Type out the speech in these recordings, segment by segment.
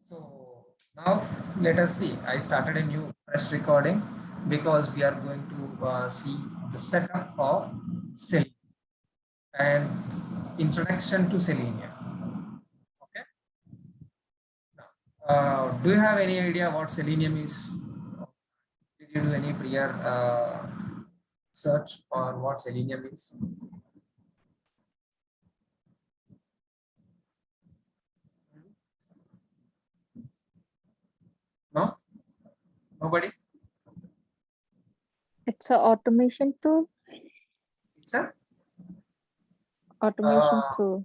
So now let us see. I started a new fresh recording because we are going to see the setup of Selenium and introduction to Selenium. Okay. Now, do you have any idea what Selenium is? Did you do any prior search on what Selenium is? No? Nobody? It's a automation tool. It's a Automation tool.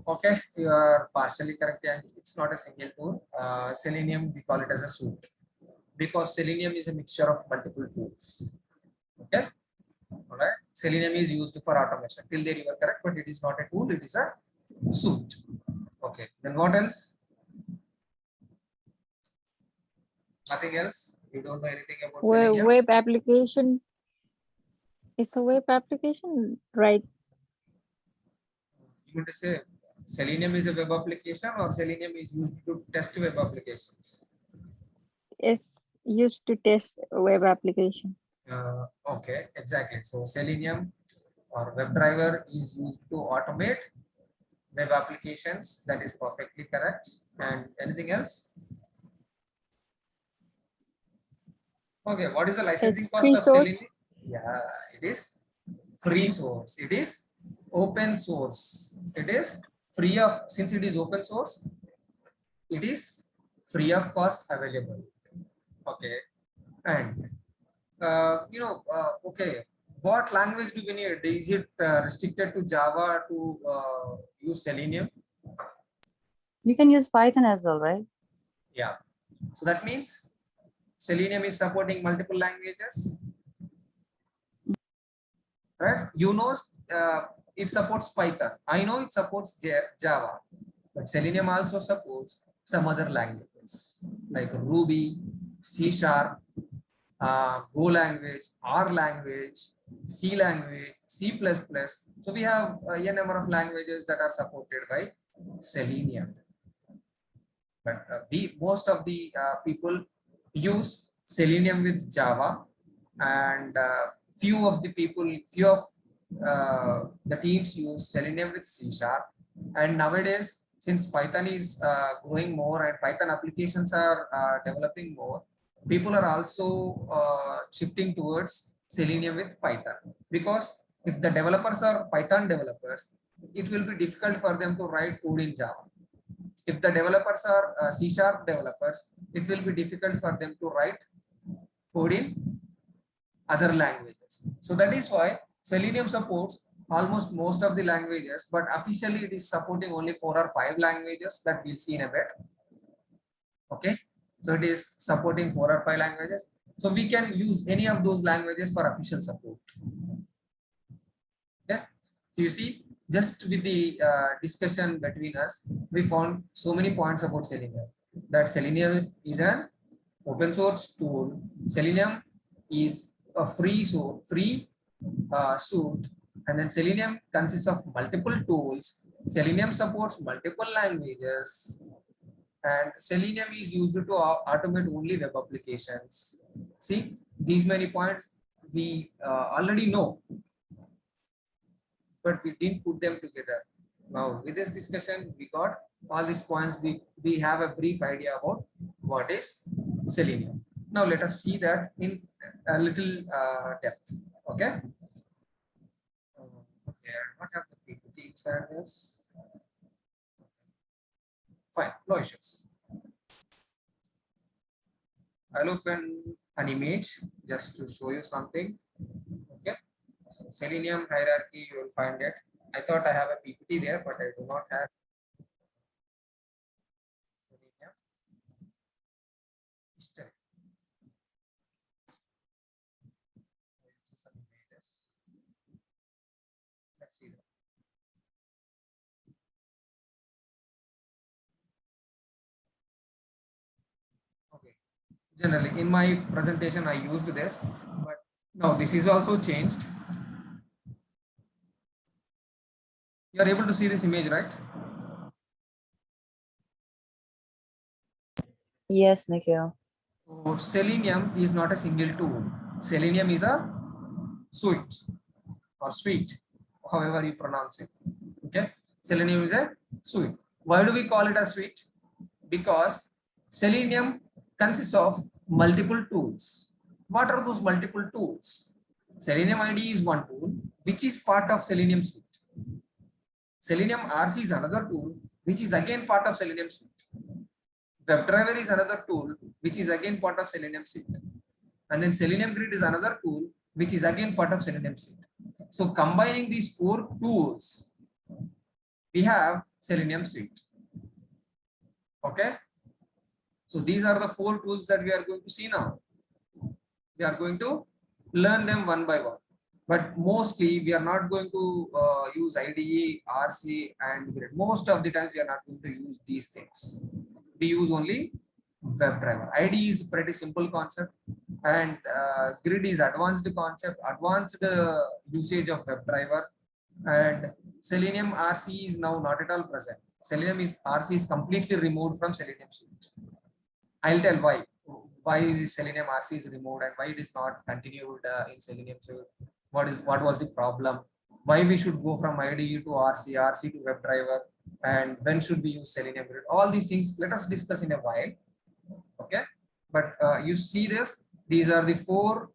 okay, you are partially correct. And it's not a single tool. Selenium, we call it as a suite because Selenium is a mixture of multiple tools. Okay, all right. Selenium is used for automation. Till there you are correct, but it is not a tool. It is a suite. Okay. Then what else? Nothing else. You don't know anything about Selenium. Web application. It's a web application, right? You want to say Selenium is a web application or Selenium is used to test web applications? It's used to test web application. Okay, exactly. So Selenium or WebDriver is used to automate web applications. That is perfectly correct. And anything else? Okay, what is the licensing It's cost free of source. Selenium? Yeah, it is free source. It is open source. It is free of, since it is open source, it is free of cost available. Okay, and okay, what language do we need? Is it restricted to Java to use Selenium? You can use Python as well, right? Yeah. So that means Selenium is supporting multiple languages, right? You know, it supports Python. I know it supports Java, but Selenium also supports some other languages like Ruby, C Sharp, Go language, R language, C language, C++. So we have a number of languages that are supported by Selenium. But most of the people use Selenium with Java, and few of the teams use Selenium with C Sharp. And nowadays, since Python is growing more and Python applications are developing more, people are also shifting towards Selenium with Python, because if the developers are Python developers, it will be difficult for them to write code in Java. If the developers are C Sharp developers, it will be difficult for them to write code in other languages. So that is why Selenium supports almost most of the languages, but officially it is supporting only 4 or 5 languages that we'll see in a bit. Okay, so it is supporting 4 or 5 languages. So we can use any of those languages for official support. Okay, so you see, just with the discussion between us, we found so many points about Selenium. That Selenium is an open source tool. Selenium is a free suite, and then Selenium consists of multiple tools. Selenium supports multiple languages, and Selenium is used to automate only web applications. See, these many points we already know, but we didn't put them together. Now, with this discussion, we got all these points. We have a brief idea about what is Selenium. Now, let us see that in a little depth. Okay. Okay. What have the PPT inside this? Fine. No issues. I'll open an image just to show you something. Okay. So Selenium hierarchy, you will find it. I thought I have a PPT there, but I do not have Selenium history. Some images. Let's see that. Okay. Generally, in my presentation, I used this, but now this is also changed. You are able to see this image, right? Yes, Nikhil. So Selenium is not a single tool. Selenium is a suite or suite, however you pronounce it. Okay, Selenium is a suite. Why do we call it a suite? Because Selenium consists of multiple tools. What are those multiple tools? Selenium IDE is one tool, which is part of Selenium suite. Selenium RC is another tool, which is again part of Selenium suite. WebDriver is another tool, which is again part of Selenium suite. And then Selenium Grid is another tool, which is again part of Selenium suite. So combining these four tools, we have Selenium suite. Okay. So these are the four tools that we are going to see now. We are going to learn them one by one. But mostly we are not going to use IDE, RC, and Grid. Most of the times we are not going to use these things. We use only WebDriver. IDE is pretty simple concept, and Grid is advanced concept, advanced usage of WebDriver, and Selenium RC is now not at all present. Selenium RC is completely removed from Selenium suite. I'll tell why. Why is Selenium RC is removed and why it is not continued in Selenium suite? What was the problem? Why we should go from IDE to RC, RC to WebDriver, and when should we use Selenium Grid? All these things let us discuss in a while. Okay, but you see this. These are the four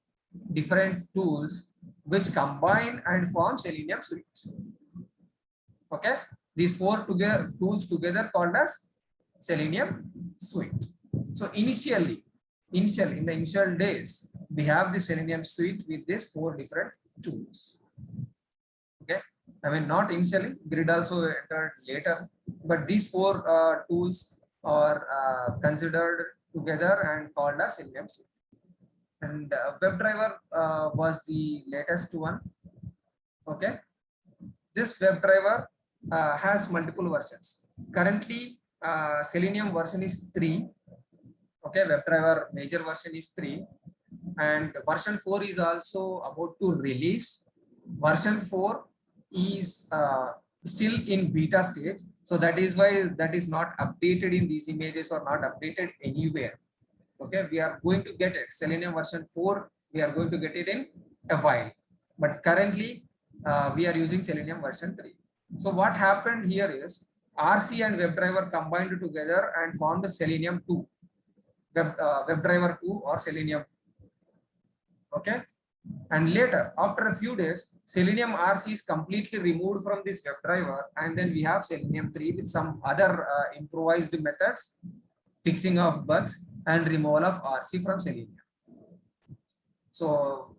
different tools which combine and form Selenium suite. Okay, these four tools together called as Selenium suite. So initially in the initial days, we have the Selenium suite with these four different tools. Okay, I mean not initially, Grid also entered later, but these four tools are considered together and called as Selenium suite. And WebDriver was the latest one. Okay, this WebDriver has multiple versions. Currently, Selenium version is 3. Okay, WebDriver major version is 3, and version 4 is also about to release. Version 4 is still in beta stage, so that is why that is not updated in these images or not updated anywhere. Okay, we are going to get it. Selenium version 4, we are going to get it in a while, but currently we are using Selenium version 3. So what happened here is RC and WebDriver combined together and formed the Selenium 2. WebDriver 2 or Selenium. Okay, and later after a few days, Selenium RC is completely removed from this WebDriver, and then we have Selenium 3 with some other improvised methods, fixing of bugs and removal of RC from Selenium. So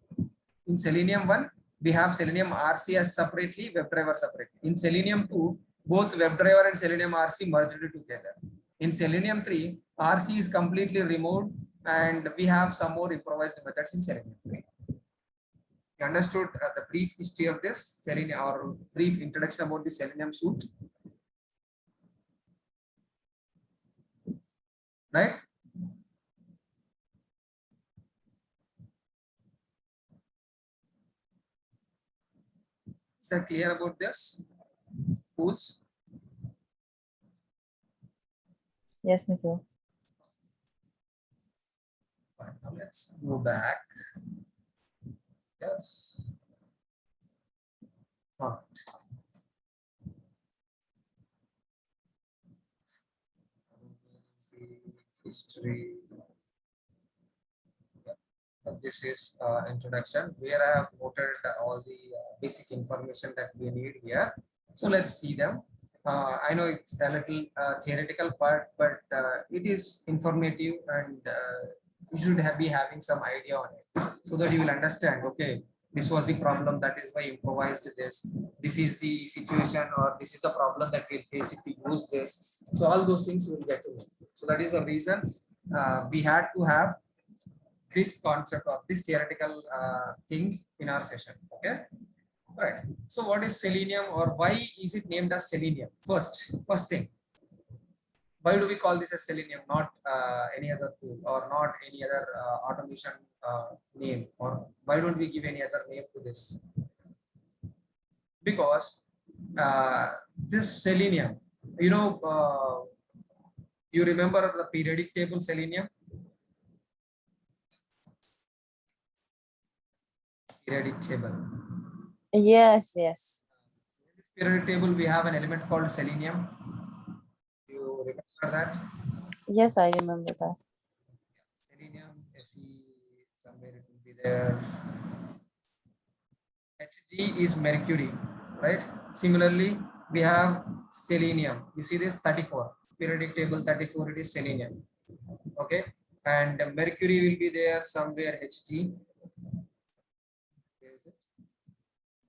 in Selenium 1, we have Selenium RC as separately, WebDriver separately. In Selenium 2, both WebDriver and Selenium RC merged together. In Selenium 3, RC is completely removed, and we have some more improvised methods in Selenium 3. You understood the brief history of this Selenium, or brief introduction about the Selenium suite, right? Is that clear about this tools? Yes, Nikhil. Fine. Now let's go back. Yes. History. This is introduction, where I have noted all the basic information that we need here. So let's see them. I know it's a little theoretical part, but it is informative, and you should be having some idea on it, so that you will understand, okay, this was the problem, that is why I improvised this. This is the situation, or this is the problem that we'll face if we use this. So all those things we'll get to know. So that is the reason we had to have this concept or this theoretical thing in our session. Okay, all right. So what is Selenium, or why is it named as Selenium? First thing, why do we call this as Selenium, not any other tool, or not any other automation name, or why don't we give any other name to this? Because this Selenium, you know, You remember the periodic table selenium? Periodic table. Yes, yes. In this periodic table, we have an element called selenium. You remember that? Yes, I remember that. Selenium, Se, somewhere it will be there. Hg is mercury, right? Similarly, we have selenium. You see this 34, periodic table 34, it is selenium. Okay, and mercury will be there somewhere, Hg. Where is it?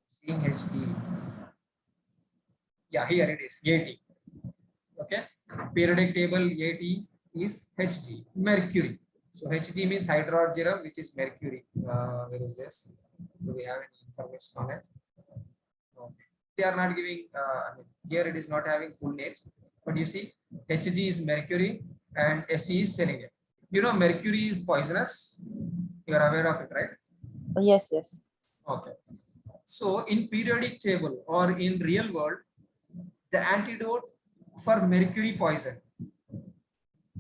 Seeing Hg. Yeah, here it is, At. Okay, periodic table At is Hg, mercury. So Hg means hydrogen, which is mercury. Where is this? Do we have any information on it? No. They are not giving, I mean, here it is not having full names, but you see, Hg is mercury and Se is selenium. You know, mercury is poisonous. You are aware of it, right? Yes, yes. Okay. So in periodic table or in real world, the antidote for mercury poison,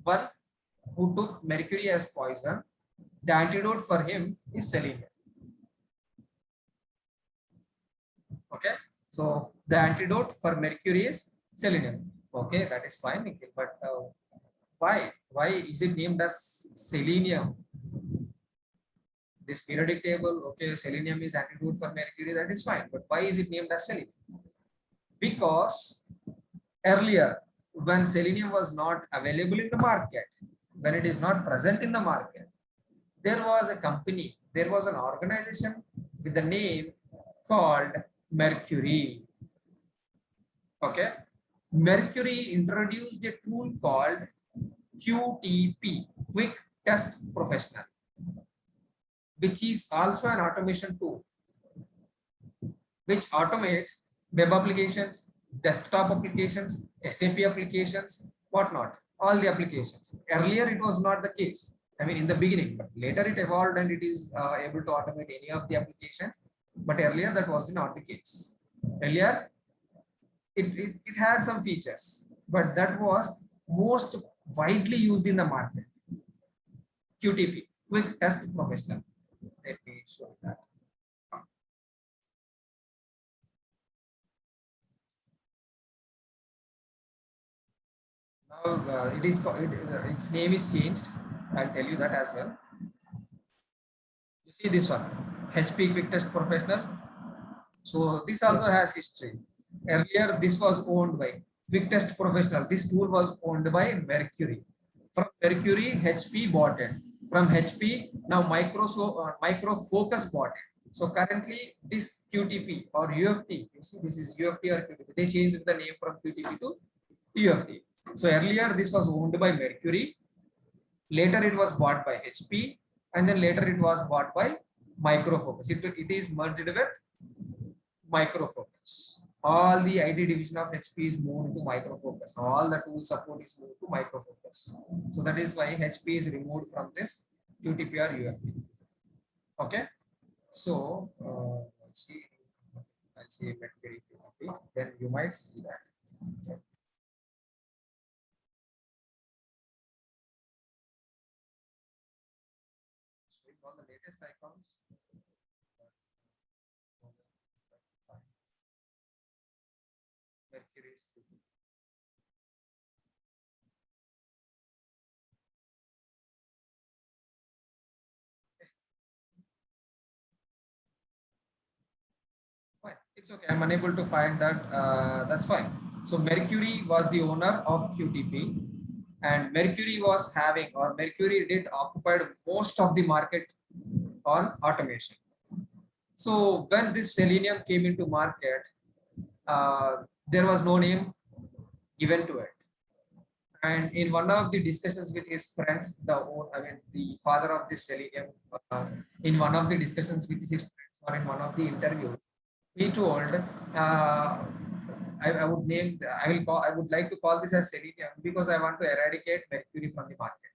one who took mercury as poison, the antidote for him is selenium. Okay, so the antidote for mercury is selenium. Okay, that is fine, Nikhil. But why is it named as selenium? This periodic table, okay, selenium is antidote for mercury, that is fine. But why is it named as selenium? Because earlier, when selenium was not available in the market, when it is not present in the market, there was a company, there was an organization with the name called Mercury. Okay, Mercury introduced a tool called QTP, Quick Test Professional, which is also an automation tool, which automates web applications, desktop applications, SAP applications, whatnot, all the applications. Earlier, it was not the case. I mean, in the beginning, but later it evolved and it is able to automate any of the applications. But earlier, that was not the case. Earlier, it had some features, but that was most widely used in the market. QTP, Quick Test Professional. Let me show that. Now its name is changed. I'll tell you that as well. You see this one, HP Quick Test Professional. So this also has history. Earlier, this was owned by Quick Test Professional. This tool was owned by Mercury. From Mercury, HP bought it. From HP, now Micro Focus bought it. So currently, this QTP or UFT, you see, this is UFT or QTP. They changed the name from QTP to UFT. So earlier, this was owned by Mercury. Later, it was bought by HP, and then later it was bought by Micro Focus. It is merged with Micro Focus. All the IT division of HP is moved to Micro Focus. All the tool support is moved to Micro Focus. So that is why HP is removed from this QTP or UFT. Okay. So let's see. I'll see Mercury QTP. Then you might see that. Showing all the latest icons. Mercury is QTP. Fine, it's okay. I'm unable to find that. That's fine. So Mercury was the owner of QTP, and Mercury was having, or Mercury did occupied most of the market on automation. So when this selenium came into market, there was no name given to it. And in one of the discussions with his friends, the father of this selenium, in one of the discussions with his friends or in one of the interviews, he told, I would like to call this as selenium because I want to eradicate mercury from the market.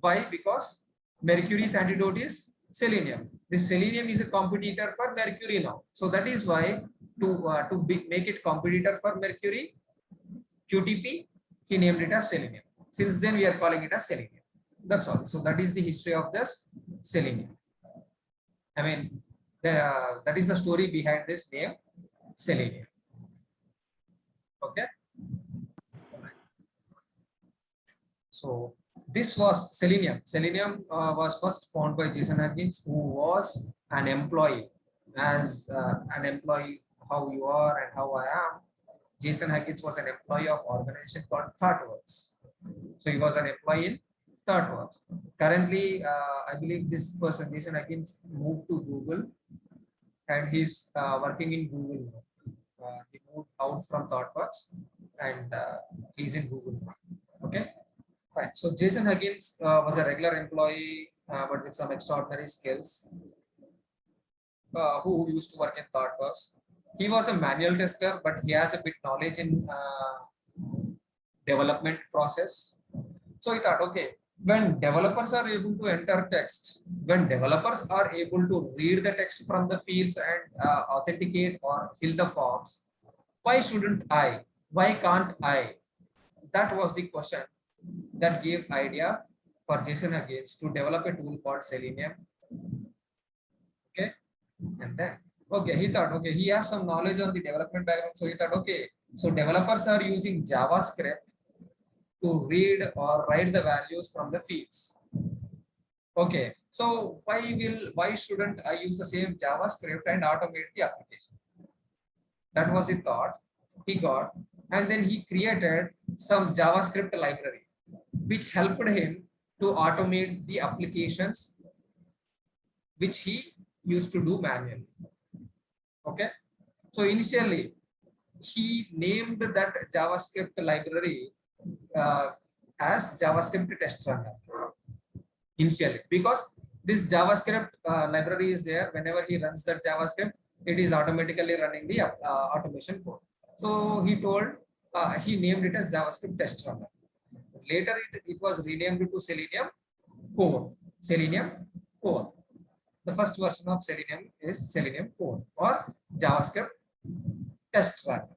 Why? Because mercury's antidote is selenium. This selenium is a competitor for mercury now. So that is why make it competitor for mercury, QTP, he named it as Selenium. Since then, we are calling it as Selenium. That's all. So that is the history of this Selenium. I mean, that is the story behind this name, Selenium. Okay. So this was Selenium. Selenium was first found by Jason Huggins, who was an employee. As an employee, how you are and how I am. Jason Huggins was an employee of organization called ThoughtWorks. So he was an employee in ThoughtWorks. Currently, I believe this person, Jason Huggins, moved to Google, and he's working in Google. He moved out from ThoughtWorks, and he's in Google. Okay. Fine. So Jason Huggins was a regular employee, but with some extraordinary skills, who used to work in ThoughtWorks. He was a manual tester, but he has a bit knowledge in development process. So he thought, okay, when developers are able to enter text, when developers are able to read the text from the fields and authenticate or fill the forms, why shouldn't I? Why can't I? That was the question that gave idea for Jason Huggins to develop a tool called Selenium. Okay. And then, okay, he thought, okay, he has some knowledge on the development background. So he thought, okay, so developers are using JavaScript to read or write the values from the fields. Okay, so why shouldn't I use the same JavaScript and automate the application? That was the thought he got. And then he created some JavaScript library, which helped him to automate the applications which he used to do manually. Okay, so initially he named that JavaScript library as JavaScript test runner initially, because this JavaScript library is there. Whenever he runs that JavaScript, it is automatically running the automation code. So he told, he named it as JavaScript test runner. Later it was renamed to Selenium Core. Selenium Core. The first version of Selenium is Selenium Core or JavaScript test runner.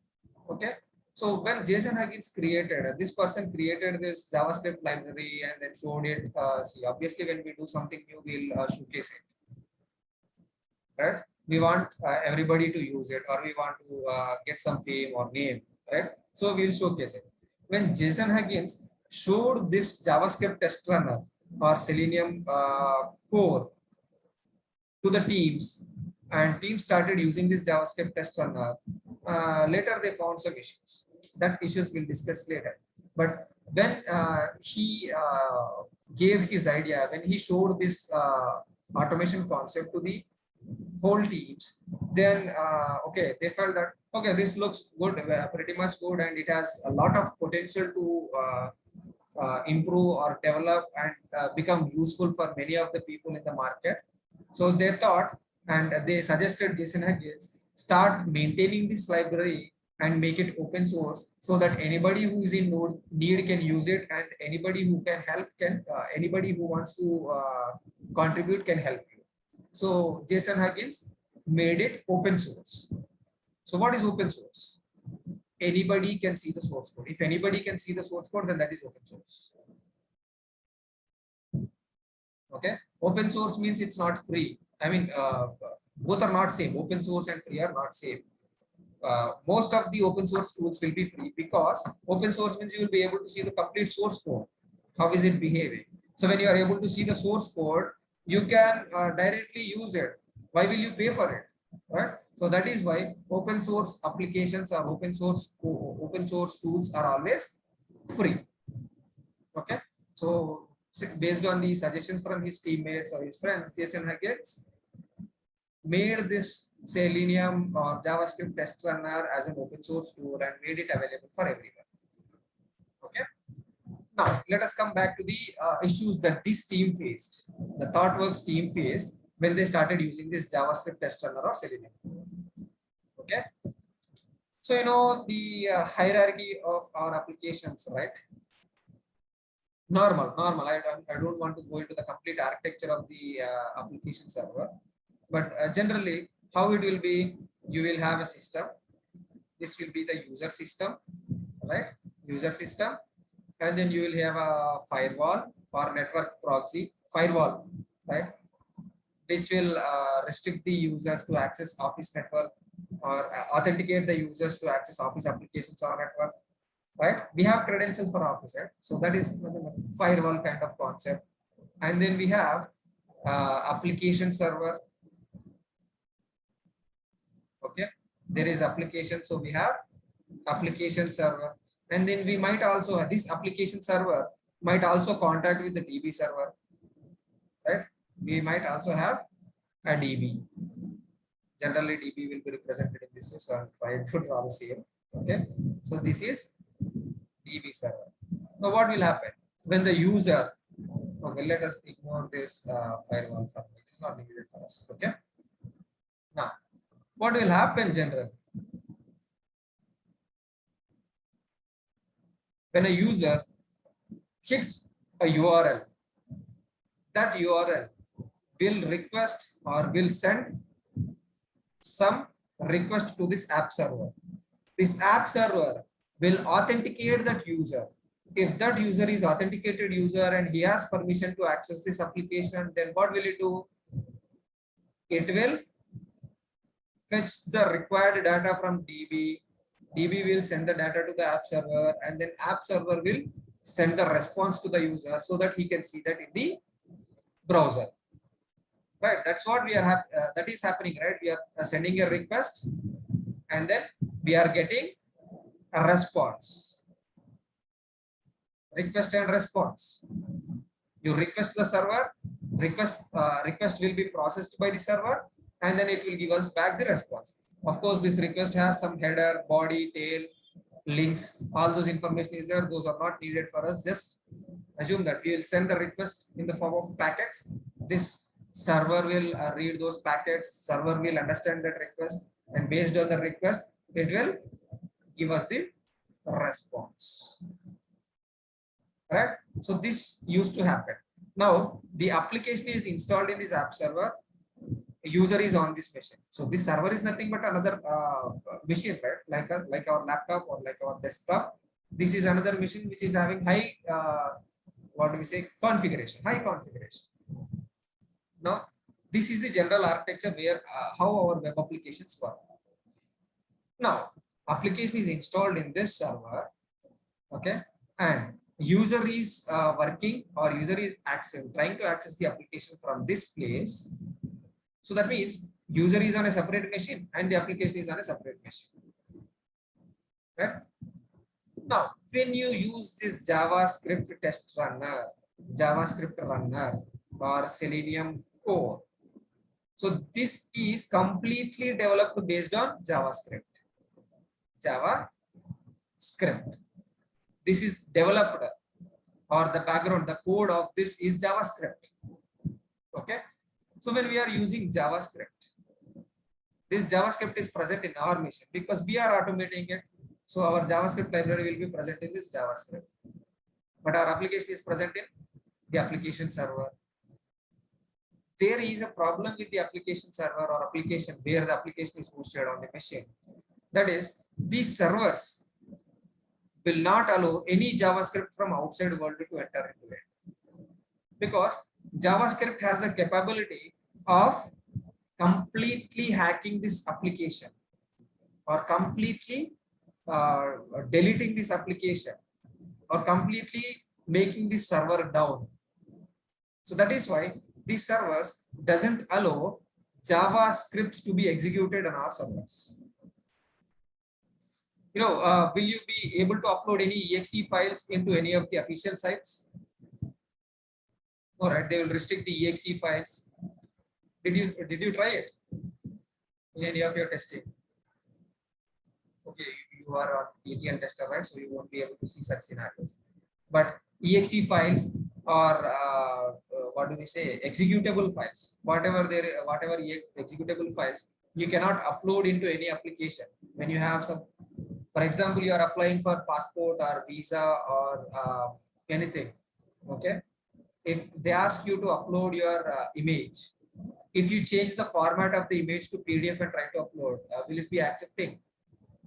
Okay. So when Jason Huggins created, this person created this JavaScript library and then showed it. See, obviously, when we do something new, we'll showcase it. Right? We want everybody to use it, or we want to get some fame or name. Right? So we'll showcase it. When Jason Huggins showed this JavaScript test runner or Selenium core to the teams, and teams started using this JavaScript test runner, later they found some issues. That issues we'll discuss later. But when he gave his idea, when he showed this automation concept to the whole teams, then okay, they felt that okay, this looks good, pretty much good, and it has a lot of potential to improve or develop and become useful for many of the people in the market. So they thought, and they suggested Jason Huggins start maintaining this library and make it open source, so that anybody who is in need can use it, and anybody who can help can, anybody who wants to contribute can help you. So Jason Huggins made it open source. So what is open source? Anybody can see the source code. If anybody can see the source code, then that is open source. Okay, open source means it's not free. I mean, both are not same. Open source and free are not same. Most of the open source tools will be free, because open source means you will be able to see the complete source code. How is it behaving? So when you are able to see the source code, you can directly use it. Why will you pay for it? Right? So that is why open source applications or open source tools are always free. Okay. So based on the suggestions from his teammates or his friends, Jason Huggins made this Selenium or JavaScript test runner as an open source tool and made it available for everyone. Okay. Now let us come back to the issues that this team faced, the ThoughtWorks team faced when they started using this JavaScript test runner or Selenium. Okay. So you know the hierarchy of our applications, right? Normal. I don't want to go into the complete architecture of the application server, but generally how it will be, you will have a system. This will be the user system, right? user system, and then you will have a firewall or network proxy firewall, right, which will restrict the users to access office network or authenticate the users to access office applications or network, right? We have credentials for office, right? So that is firewall kind of concept. And then we have application server. Okay, there is application, so we have application server, and then we might also have this application server might also contact with the DB server, right? We might also have a DB. Generally, DB will be represented in this, so I'll try to draw the same. Okay, so this is DB server. Now, what will happen when the user? Okay, let us ignore this firewall for me. It's not needed for us. Okay. Now, what will happen generally? When a user hits a URL, that URL will request or will send some request to this app server. This app server will authenticate that user. If that user is authenticated user and he has permission to access this application, then what will it do? It will fetch the required data from DB. DB will send the data to the app server, and then app server will send the response to the user so that he can see that in the browser. Right, that's what we are that is happening, right? We are sending a request, and then we are getting a response. Request and response. You request the server, request will be processed by the server, and then it will give us back the response. Of course, this request has some header, body, tail, links, all those information is there. Those are not needed for us. Just assume that we will send the request in the form of packets. This server will read those packets, server will understand that request, and based on the request, it will give us the response. Right? So this used to happen. Now the application is installed in this app server. User is on this machine. So this server is nothing but another machine, right? Like our laptop or like our desktop. This is another machine which is having high what do we say, configuration, high configuration. Now this is the general architecture where how our web applications work. Now application is installed in this server, okay, and user is working or user is trying to access the application from this place. So that means user is on a separate machine and the application is on a separate machine. Right? Now, when you use this JavaScript test runner, JavaScript runner or Selenium core, so this is completely developed based on JavaScript. JavaScript. This is developed, or the background, the code of this is JavaScript. Okay. So when we are using JavaScript, this JavaScript is present in our machine because we are automating it. So our JavaScript library will be present in this JavaScript, but our application is present in the application server. There is a problem with the application server or application where the application is hosted on the machine. That is, these servers will not allow any JavaScript from outside world to enter into it, because JavaScript has the capability of completely hacking this application or completely deleting this application or completely making this server down. So that is why these servers doesn't allow JavaScript to be executed on our servers. You know, will you be able to upload any exe files into any of the official sites? All right, they will restrict the exe files. Did you try it in any of your testing? Okay, you are on ETL tester, right? So you won't be able to see such scenarios. But exe files or what do we say, executable files, whatever executable files, you cannot upload into any application. When you have some, for example, you are applying for passport or visa or anything, okay? If they ask you to upload your image, if you change the format of the image to PDF and try to upload, will it be accepting?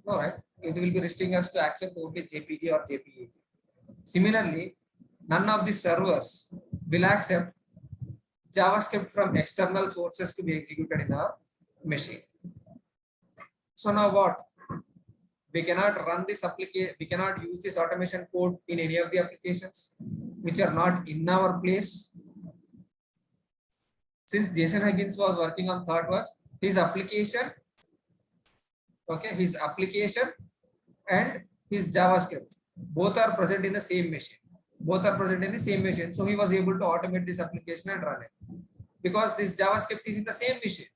No, right? It will be restricting us to accept only JPG or JPEG. Similarly, none of the servers will accept JavaScript from external sources to be executed in our machine. So now what? We cannot run this application, we cannot use this automation code in any of the applications which are not in our place. Since Jason Higgins was working on ThoughtWorks, his application, okay, his application and his JavaScript, both are present in the same machine. Both are present in the same machine. So he was able to automate this application and run it because this JavaScript is in the same machine.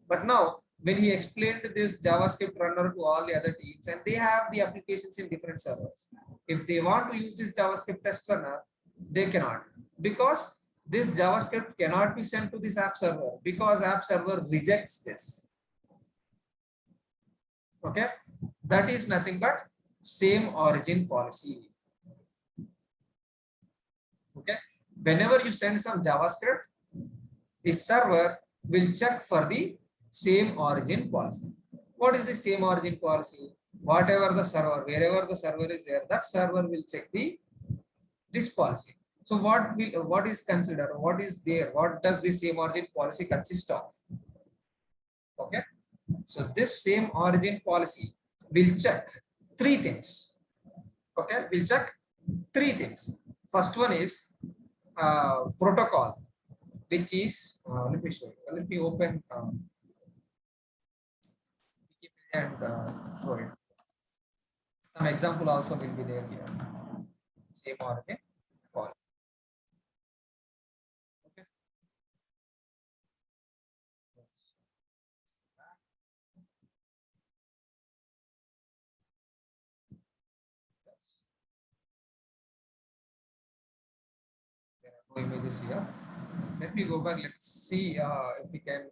But now, when he explained this JavaScript runner to all the other teams, and they have the applications in different servers, if they want to use this JavaScript test runner, they cannot, because this JavaScript cannot be sent to this app server because app server rejects this. Okay, that is nothing but same origin policy. Okay, whenever you send some JavaScript, the server will check for the same origin policy. What is the same origin policy? Whatever the server, wherever the server is there, that server will check this policy. So what is considered? What is there? What does the same origin policy consist of? Okay, so this same origin policy will check three things. Okay, we'll check three things. First one is protocol, which is let me show you. Let me open and show it. Some example also will be there here. Same origin policy. Okay. There are no images here. Let me go back. Let's see if we can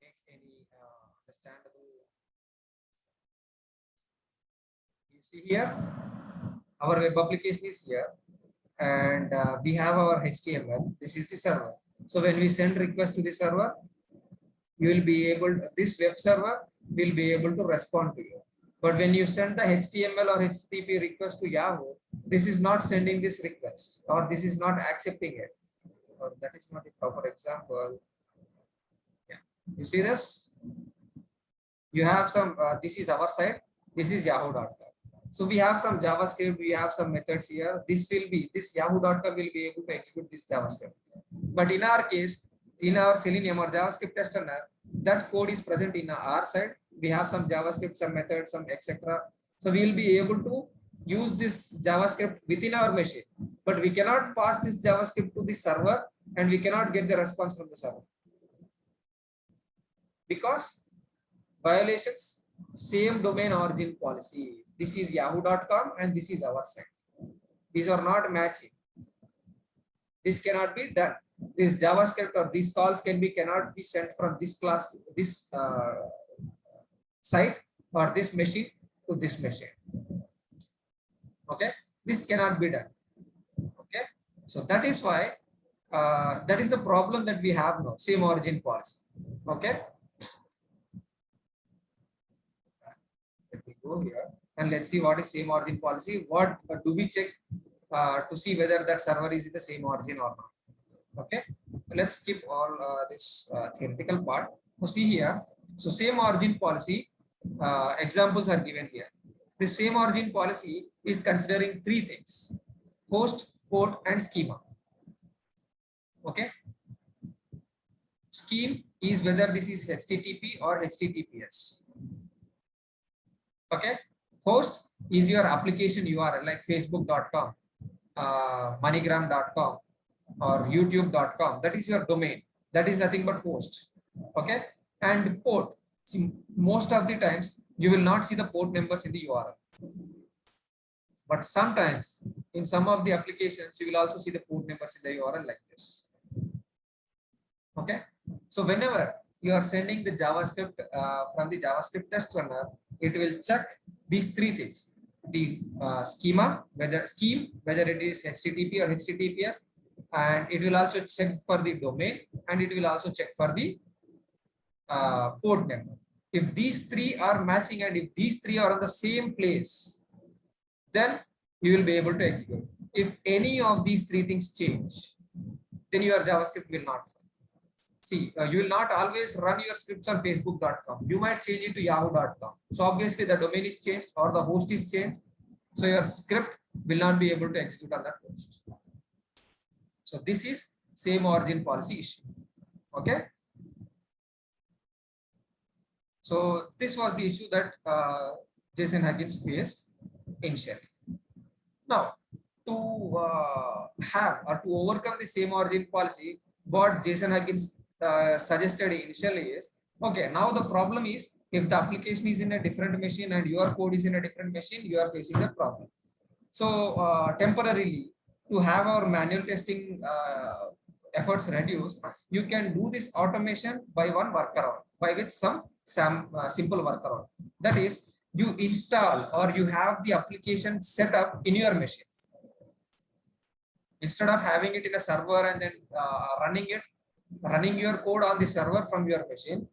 make any understandable. You see here, our web application is here, and we have our HTML. This is the server. So when we send request to the server, you will be able. This web server will be able to respond to you. But when you send the HTML or HTTP request to Yahoo, this is not sending this request, or this is not accepting it. Or that is not a proper example. Yeah, you see this? You have some. This is our site. This is Yahoo.com. So we have some JavaScript. We have some methods here. This Yahoo.com will be able to execute this JavaScript. But in our case, in our Selenium or JavaScript test runner, that code is present in our side. We have some JavaScript, some methods, some etc. So we will be able to use this JavaScript within our machine, but we cannot pass this JavaScript to the server and we cannot get the response from the server because violations same domain origin policy. This is Yahoo.com and this is our site. These are not matching. This cannot be done. This JavaScript or these calls cannot be sent from this class to this site or this machine to this machine. Okay, this cannot be done. Okay, so that is why that is the problem that we have now. Same origin policy. Okay, let me go here and let's see what is same origin policy. What do we check to see whether that server is in the same origin or not? Okay, let's skip all this theoretical part. So see here. So same origin policy examples are given here. The same origin policy is considering three things: host, port, and schema. Okay. Scheme is whether this is HTTP or HTTPS. Okay. Host is your application URL like facebook.com, moneygram.com, or youtube.com. That is your domain. That is nothing but host. Okay. And port. See, most of the times you will not see the port numbers in the URL. But sometimes in some of the applications, you will also see the port numbers in the URL like this. Okay. So whenever you are sending the JavaScript from the JavaScript test runner, it will check these three things: the schema, whether it is HTTP or HTTPS, and it will also check for the domain, and it will also check for the port number. If these three are matching and if these three are on the same place, then you will be able to execute. If any of these three things change, then your JavaScript will not run. See, you will not always run your scripts on facebook.com. You might change it to yahoo.com. So obviously the domain is changed or the host is changed. So your script will not be able to execute on that host. So this is same origin policy issue. Okay. So this was the issue that Jason Huggins faced initially. Now, to have or to overcome the same origin policy, what Jason Huggins suggested initially is, okay, now the problem is if the application is in a different machine and your code is in a different machine, you are facing the problem. So temporarily, to have our manual testing efforts reduced, you can do this automation by one workaround, by with some simple workaround. That is, you install or you have the application set up in your machine. Instead of having it in a server and then running your code on the server from your machine,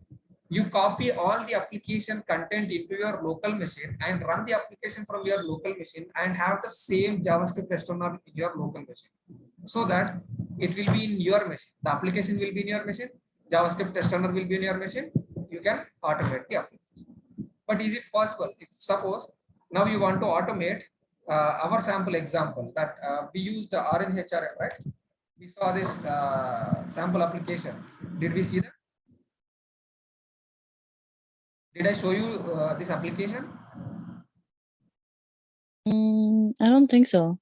you copy all the application content into your local machine and run the application from your local machine and have the same JavaScript test on in your local machine, so that it will be in your machine. The application will be in your machine. JavaScript test runner will be in your machine. You can automate the application. But is it possible? If suppose now you want to automate our sample example that we used the Orange HRM, right? We saw this sample application. Did we see that? Did I show you this application? I don't think so.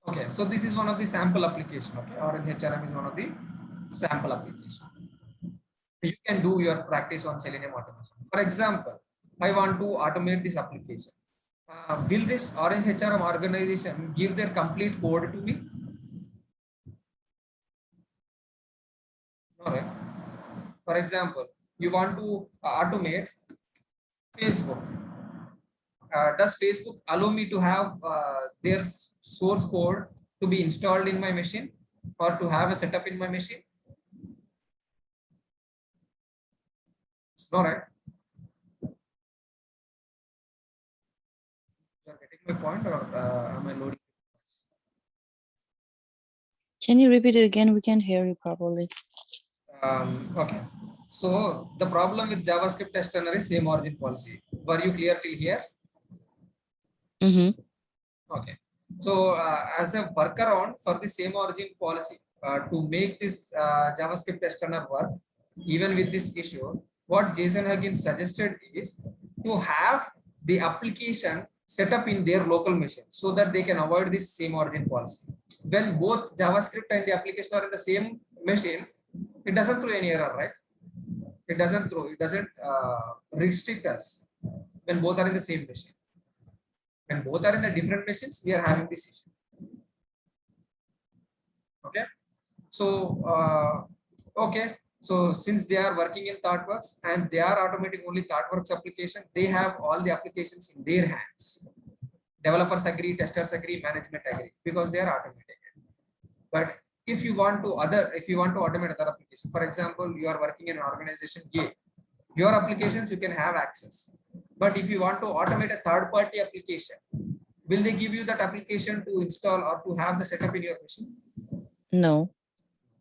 Okay, so this is one of the sample application. Okay, Orange HRM is one of the sample application. You can do your practice on Selenium automation. For example, I want to automate this application. Will this Orange HRM organization give their complete code to me? No, right? For example, you want to automate Facebook. Does Facebook allow me to have their source code to be installed in my machine or to have a setup in my machine? No, right? You are getting my point, or am I loading? Can you repeat it again? We can't hear you properly. Okay. So the problem with JavaScript test runner is same origin policy. Were you clear till here? Mm-hmm. Okay. So as a workaround for the same origin policy, to make this JavaScript test runner work, even with this issue, what Jason Huggins suggested is to have the application set up in their local machine so that they can avoid this same origin policy. When both JavaScript and the application are in the same machine, it doesn't throw any error, right? It doesn't restrict us when both are in the same machine. When both are in the different machines, we are having this issue. Okay. So, okay. So since they are working in ThoughtWorks and they are automating only ThoughtWorks application, they have all the applications in their hands. Developers agree, testers agree, management agree, because they are automating it. But if you want to automate other applications, for example, you are working in an organization A, your applications you can have access. But if you want to automate a third-party application, will they give you that application to install or to have the setup in your machine? No.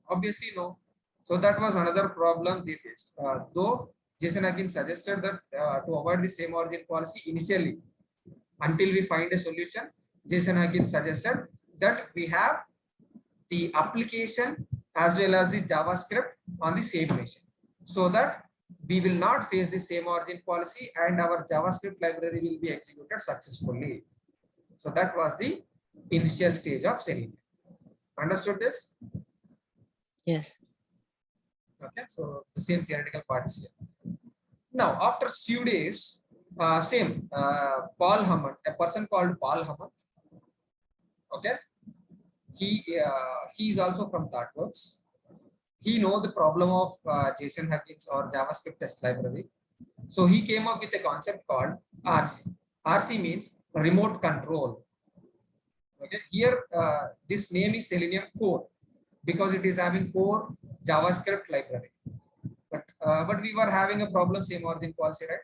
Obviously, no. So that was another problem they faced. Though Jason Huggins suggested that to avoid the same origin policy initially, until we find a solution, Jason Huggins suggested that we have the application as well as the JavaScript on the same machine, so that we will not face the same origin policy and our JavaScript library will be executed successfully. So that was the initial stage of Selenium. Understood this? Yes. Okay, so the same theoretical part is here. Now, after few days, Paul Hammond, a person called Paul Hammond, okay, he is also from ThoughtWorks. He know the problem of Jason Huggins or JavaScript test library. So he came up with a concept called RC. RC means remote control. Okay, here this name is Selenium core because it is having core JavaScript library. but we were having a problem, same origin policy, right?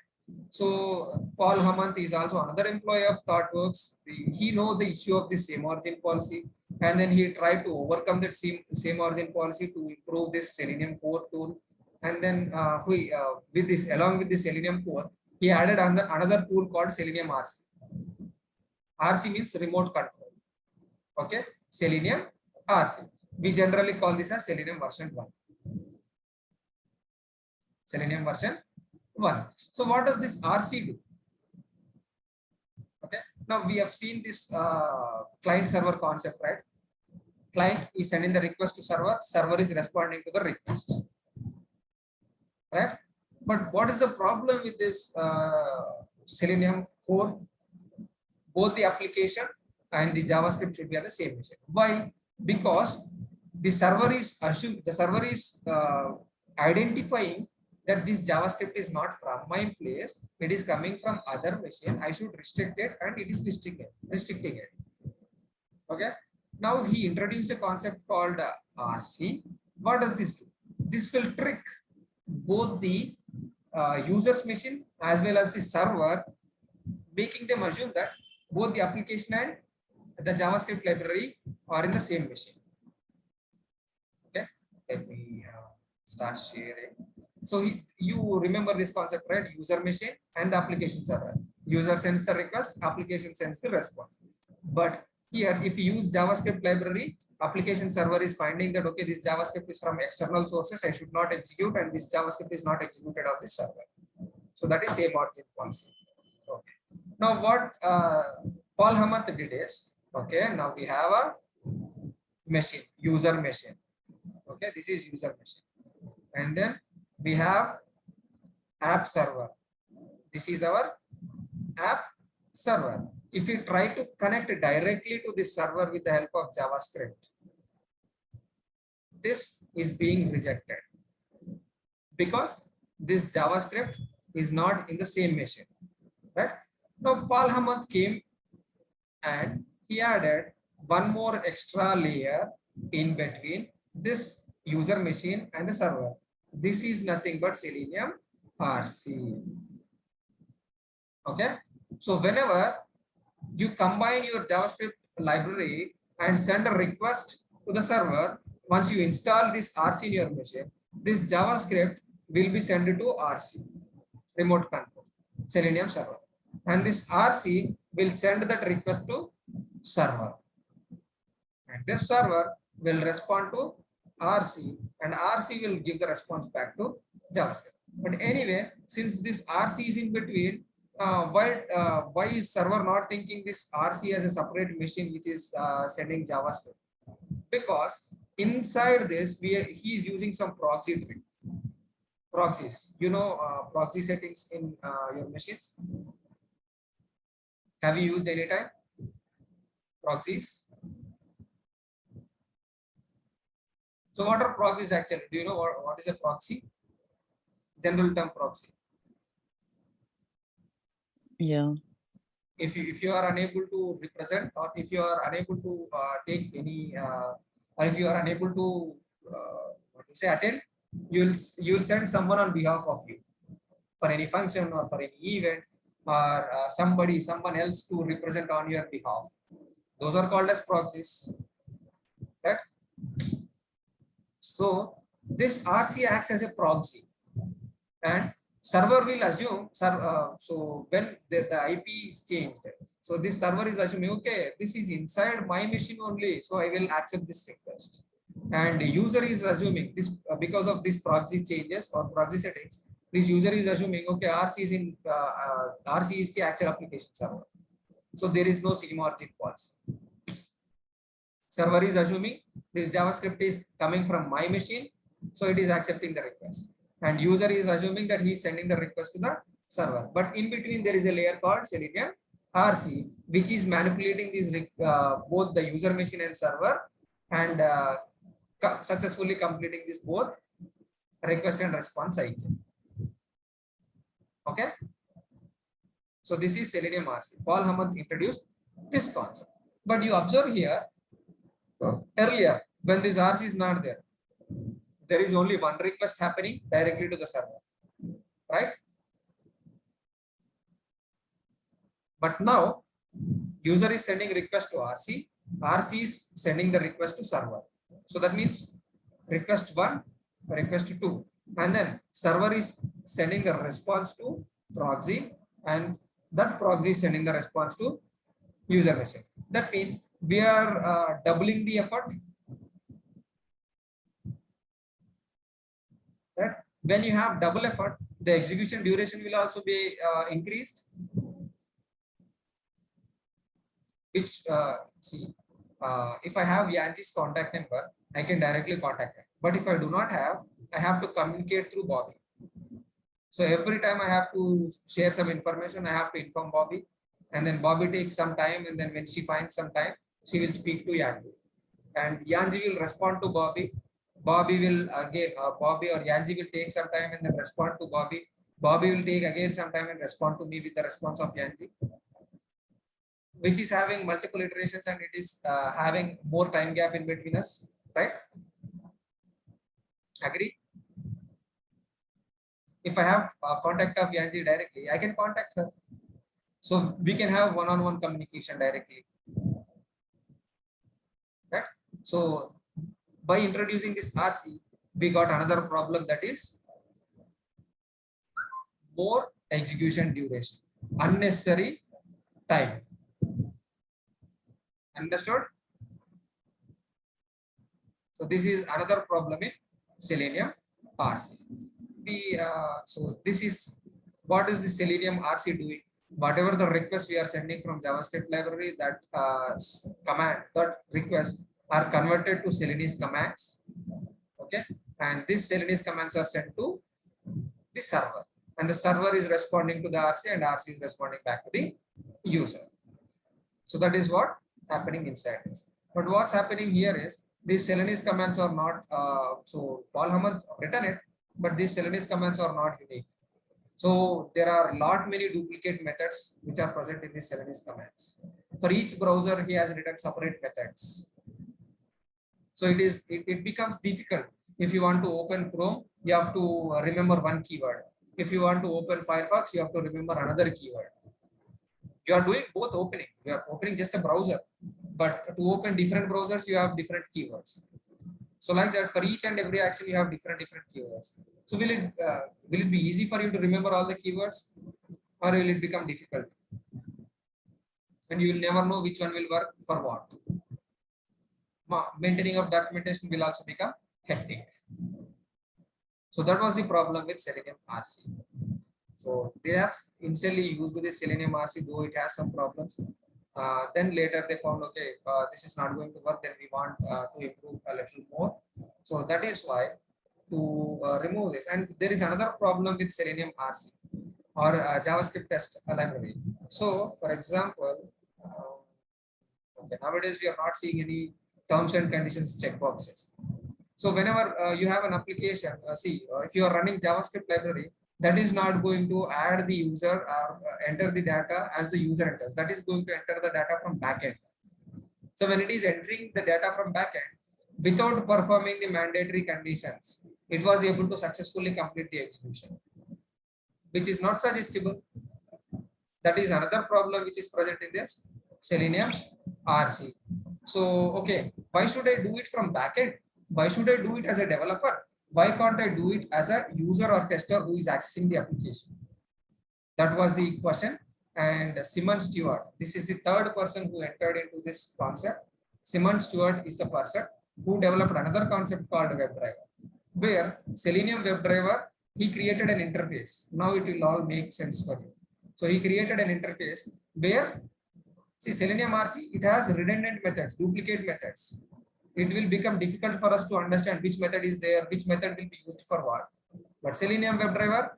So Paul Hamant is also another employee of ThoughtWorks. He know the issue of this same origin policy, and then he tried to overcome that same origin policy to improve this Selenium core tool. And then with this, along with this Selenium core, he added another tool called Selenium RC. RC means remote control. Okay, Selenium RC. We generally call this as Selenium version 1. Selenium version 1. So what does this RC do? Okay, now we have seen this client server concept, right? Client is sending the request to server, server is responding to the request, right? But what is the problem with this Selenium core? Both the application and the JavaScript should be on the same machine. Why? Because the server is identifying that this JavaScript is not from my place, it is coming from other machine. I should restrict it, and it is restricting it. Okay. Now he introduced a concept called RC. What does this do? This will trick both the user's machine as well as the server, making them assume that both the application and the JavaScript library are in the same machine. Okay, let me start sharing. So you remember this concept, right? User machine and the application server. User sends the request, application sends the response. But here, if you use JavaScript library, application server is finding that, okay, this JavaScript is from external sources, I should not execute, and this JavaScript is not executed on this server. So that is same origin policy. Okay. Now what Paul Hamant did is, okay, now we have a machine, user machine. Okay, this is user machine. And then we have app server. This is our app server. If you try to connect directly to this server with the help of JavaScript, this is being rejected because this JavaScript is not in the same machine, right? Now Paul Hamant came and he added one more extra layer in between this user machine and the server. This is nothing but Selenium RC. Okay, so whenever you combine your JavaScript library and send a request to the server, once you install this RC in your machine, this JavaScript will be sent to RC, remote control, Selenium server. And this RC will send that request to server. And this server will respond to RC, and RC will give the response back to JavaScript. But anyway, since this RC is in between, why is server not thinking this RC as a separate machine which is sending JavaScript? Because inside this, he is using some proxy trick. Proxies, you know, proxy settings in your machines. Have you used any time proxies? So what are proxies actually? Do you know what is a proxy? General term proxy. Yeah. If you are unable to represent, or if you are unable to take any, or if you are unable to what to say, attend, you'll send someone on behalf of you for any function or for any event, or someone else to represent on your behalf. Those are called as proxies, right? So this RC acts as a proxy, and server will assume, so when the IP is changed, so this server is assuming, okay, this is inside my machine only, so I will accept this request. And the user is assuming this, because of this proxy changes or proxy settings, this user is assuming, okay, RC is the actual application server. So there is no same origin policy. Server is assuming this JavaScript is coming from my machine, so it is accepting the request. And user is assuming that he is sending the request to the server. But in between, there is a layer called Selenium RC, which is manipulating these both the user machine and server, and successfully completing this both request and response cycle. Okay. So this is Selenium RC. Paul Hamant introduced this concept. But you observe here, earlier when this RC is not there, there is only one request happening directly to the server, right? But now user is sending request to RC, RC is sending the request to server. So that means request 1, request 2, and then server is sending the response to proxy, and that proxy is sending the response to user machine. That means we are doubling the effort. Right? When you have double effort, the execution duration will also be increased. Which if I have Yanji's contact number, I can directly contact him. But if I do not have, I have to communicate through Bobby. So every time I have to share some information, I have to inform Bobby, and then Bobby takes some time, and then when she finds some time, she will speak to Yanji, and Yanji will respond to Bobby. Bobby will again, Bobby or Yanji will take some time and then respond to Bobby. Bobby will take again some time and respond to me with the response of Yanji, which is having multiple iterations, and it is having more time gap in between us, right? Agree? If I have contact of Yanji directly, I can contact her. So we can have one-on-one communication directly. Right? So by introducing this RC, we got another problem, that is more execution duration, unnecessary time. Understood? So this is another problem in Selenium RC. So this is what is the Selenium RC doing? Whatever the request we are sending from JavaScript library, that that request are converted to Celinese commands. Okay, and these Celinese commands are sent to the server, and the server is responding to the RC, and RC is responding back to the user. So that is what happening inside this. But what's happening here is these Celinese commands are not so Paul Hammond written it, but these Celinese commands are not unique. So there are many duplicate methods which are present in these Celinese commands. For each browser, he has written separate methods. So it becomes difficult. If you want to open Chrome, you have to remember one keyword. If you want to open Firefox, you have to remember another keyword. You are doing both opening. You are opening just a browser, but to open different browsers, you have different keywords. So like that, for each and every action, you have different keywords. So will it be easy for you to remember all the keywords, or will it become difficult? And you will never know which one will work for what. Maintaining of documentation will also become hectic. So that was the problem with Selenium RC. So they have initially used this Selenium RC, though it has some problems. Then later they found, okay, this is not going to work, then we want to improve a little more. So that is why to remove this. And there is another problem with Selenium RC or JavaScript test library. So for example, okay, nowadays we are not seeing any terms and conditions checkboxes. So whenever you have an application, if you are running JavaScript library, that is not going to add the user or enter the data as the user enters. That is going to enter the data from backend. So when it is entering the data from backend, without performing the mandatory conditions, it was able to successfully complete the execution, which is not suggestible. That is another problem which is present in this Selenium RC. So, okay, why should I do it from backend? Why should I do it as a developer? Why can't I do it as a user or tester who is accessing the application? That was the question. And Simon Stewart, this is the third person who entered into this concept. Simon Stewart is the person who developed another concept called WebDriver, where Selenium WebDriver, he created an interface. Now it will all make sense for you. So he created an interface where, see, Selenium RC, it has redundant methods, duplicate methods. It will become difficult for us to understand which method is there, which method will be used for what. But Selenium WebDriver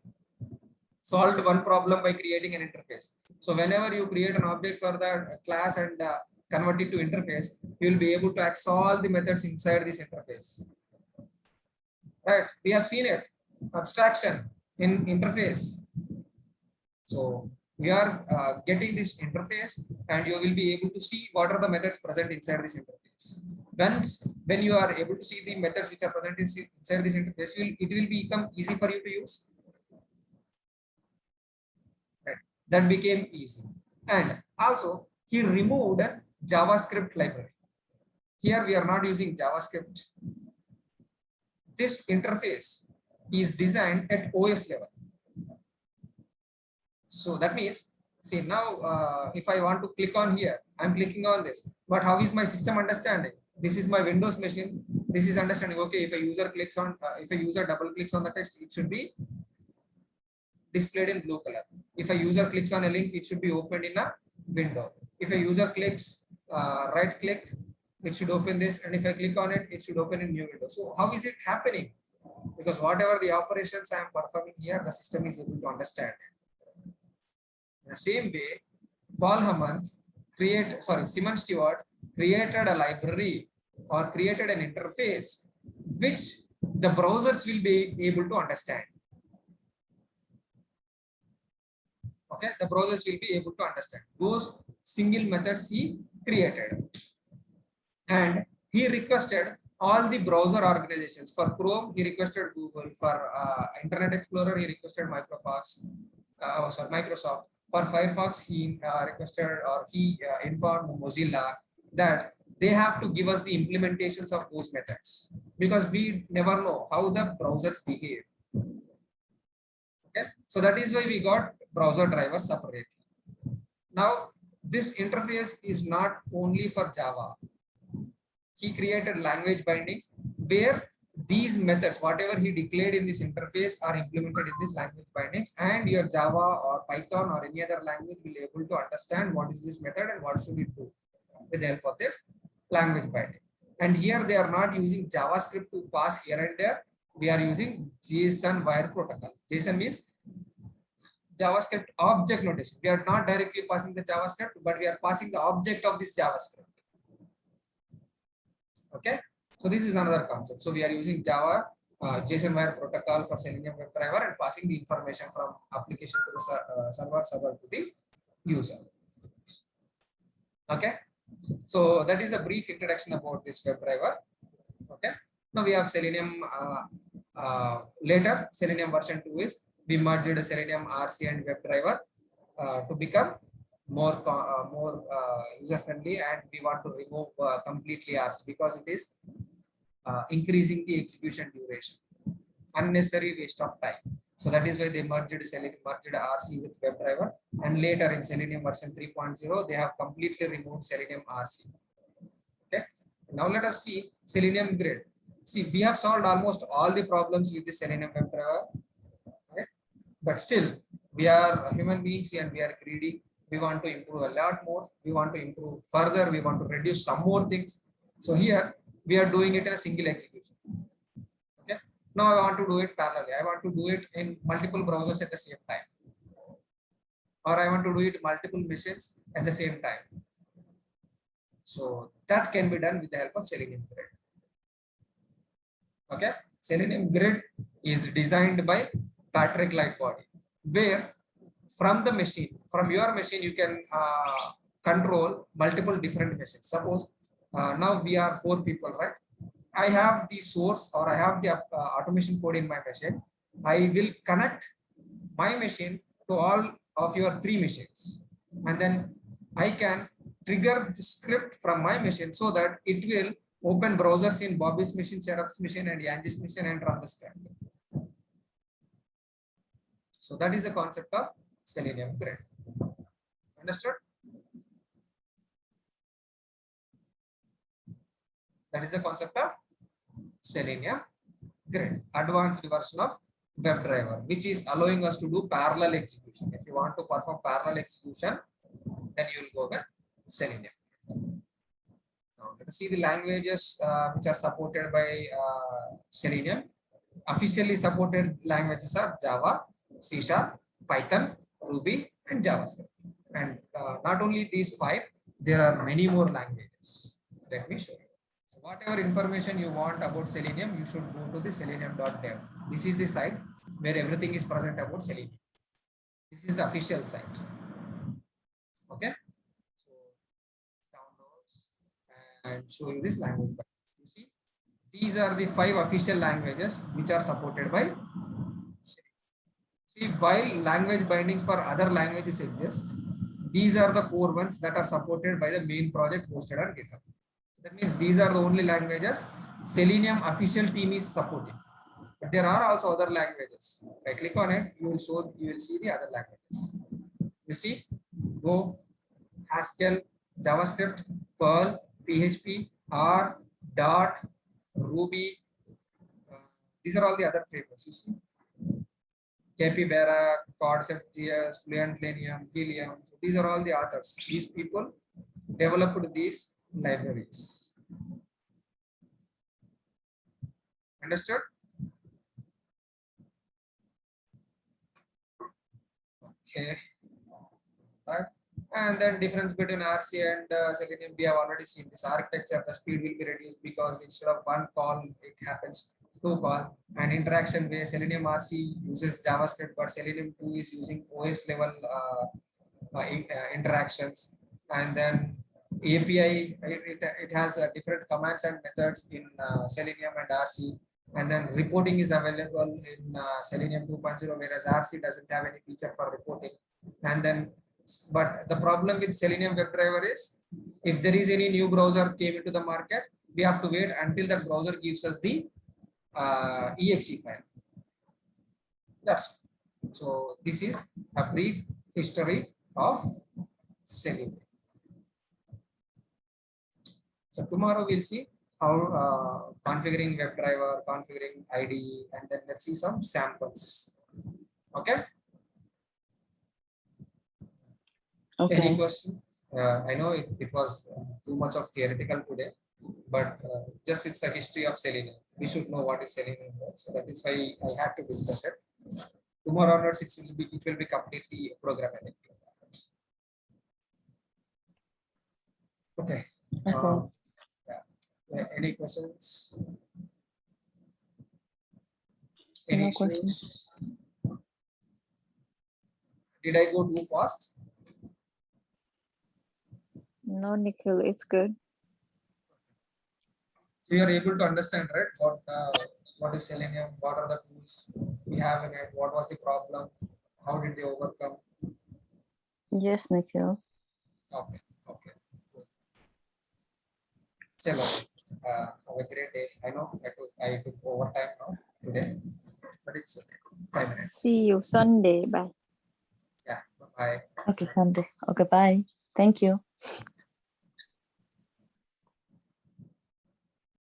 solved one problem by creating an interface. So whenever you create an object for the class and convert it to interface, you will be able to access all the methods inside this interface. Right? We have seen it. Abstraction in interface. So we are getting this interface, and you will be able to see what are the methods present inside this interface. when you are able to see the methods which are present inside this interface, it will become easy for you to use. Right. That became easy. And also he removed JavaScript library. Here we are not using JavaScript. This interface is designed at OS level. So that means, see now, if I want to click on here, I'm clicking on this. But how is my system understanding? This is my Windows machine. This is understanding. Okay, if a user clicks on, if a user double clicks on the text, it should be displayed in blue color. If a user clicks on a link, it should be opened in a window. If a user clicks right click, it should open this, and if I click on it, it should open in new window. So how is it happening? Because whatever the operations I am performing here, the system is able to understand it. In the same way, Paul Hammond Simon Stewart created a library or created an interface which the browsers will be able to understand. Okay, the browsers will be able to understand those single methods he created. And he requested all the browser organizations. For Chrome, he requested Google. For Internet Explorer, he requested Microsoft. For Firefox, he requested, or he informed Mozilla that they have to give us the implementations of those methods, because we never know how the browsers behave. Okay, so that is why we got browser drivers separately. Now, this interface is not only for Java. He created language bindings where these methods, whatever he declared in this interface, are implemented in this language bindings, and your Java or Python or any other language will be able to understand what is this method and what should it do with the help of this language binding. And here they are not using JavaScript to pass here and there. We are using JSON wire protocol. JSON means JavaScript object notation. We are not directly passing the JavaScript, but we are passing the object of this JavaScript. Okay, so this is another concept. So we are using Java JSON wire protocol for Selenium WebDriver and passing the information from application to the server to the user. Okay, so that is a brief introduction about this WebDriver. Okay, now we have Selenium. Later, Selenium version 2 is we merged Selenium RC and WebDriver to become more user friendly, and we want to remove completely RC because it is increasing the execution duration, unnecessary waste of time. So that is why they merged RC with WebDriver, and later in Selenium version 3.0 they have completely removed Selenium RC. Okay, now let us see Selenium Grid. See, we have solved almost all the problems with the Selenium WebDriver, right? But still we are human beings and we are greedy. We want to improve a lot more. We want to improve further. We want to reduce some more things. So here we are doing it in a single execution. Okay. Now I want to do it parallelly. I want to do it in multiple browsers at the same time, or I want to do it multiple machines at the same time. So that can be done with the help of Selenium Grid. Okay. Selenium Grid is designed by Patrick Lightbody, where from the machine, from your machine, you can control multiple different machines. Suppose now we are 4 people, right? I have the source, or I have the automation code in my machine. I will connect my machine to all of your 3 machines, and then I can trigger the script from my machine so that it will open browsers in Bobby's machine, Cherub's machine, and Yanji's machine and run the script. So that is the concept of Selenium Grid. Understood? That is the concept of Selenium Grid, advanced version of WebDriver, which is allowing us to do parallel execution. If you want to perform parallel execution, then you will go with Selenium. Now let us see the languages which are supported by Selenium. Officially supported languages are Java, C#, Python, Ruby, and JavaScript. And not only these 5, there are many more languages. Let me show you. So whatever information you want about Selenium, you should go to the selenium.dev. This is the site where everything is present about Selenium. This is the official site. Okay. So downloads and show you this language. You see, These are the 5 official languages which are supported by Selenium. See, while language bindings for other languages exist, these are the core ones that are supported by the main project hosted on GitHub. That means these are the only languages Selenium official team is supporting. But there are also other languages. If I click on it, you will see the other languages. You see, Go, Haskell, JavaScript, Perl, PHP, R, Dart, Ruby. These are all the other frameworks. You see, Capybara, Concept.js, Fluent Lenium, Helium. So these are all the authors. These people developed these libraries. Understood? Okay. Right. And then difference between RC and Selenium, we have already seen this architecture. The speed will be reduced because instead of one call, it happens 2 calls. And interaction where Selenium RC uses JavaScript, but Selenium 2 is using OS level interactions. And then API, it has different commands and methods in Selenium and RC. And then reporting is available in Selenium 2.0, whereas RC doesn't have any feature for reporting. And then, but the problem with Selenium WebDriver is, if there is any new browser came into the market, we have to wait until that browser gives us the exe file. That's so. This is a brief history of Selenium. So tomorrow we'll see how configuring WebDriver, configuring IDE, and then let's see some samples. Okay. Okay. Any question? I know it was too much of theoretical today, but just it's a history of Selenium. We should know what is Selenium, right? So that is why I had to discuss it. Tomorrow onwards, it will be completely programmatic. Okay. Okay. Yeah. Any questions? No Any questions. issues? Did I go too fast? No, Nikhil, it's good. So you are able to understand, right? What is Selenium? What are the tools we have in it? What was the problem? How did they overcome? Yes, Nikhil. Okay. Okay. Chalo. Have a great day. I know I took overtime now today, but it's okay. 5 minutes. See you Sunday. Bye. Yeah. Bye. Okay, Sunday. Okay, bye. Thank you.